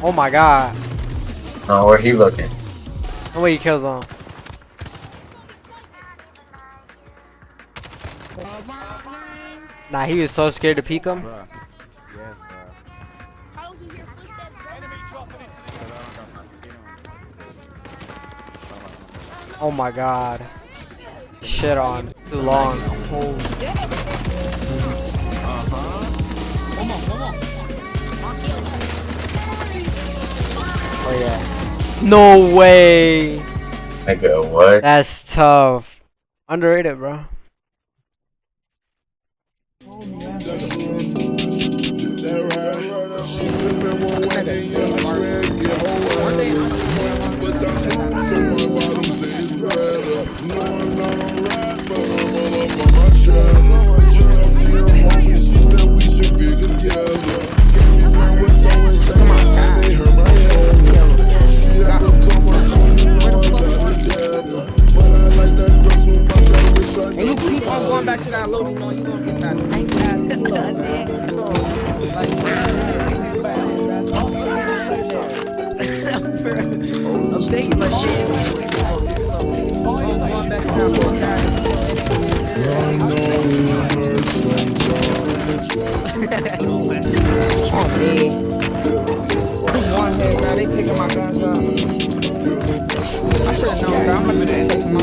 Oh my god. Oh, where he looking? No way he kills on. Nah, he was so scared to peek him. Oh my god. Shit on. Too long. Oh yeah. No way. Nigga, what? That's tough. Underrated, bro. And you keep on going back to that loading on, you gonna get that stank ass I'm taking my shit. Oh man. Who's one head, bro? They picking my guns up. I should have known, bro. I'm gonna be taking my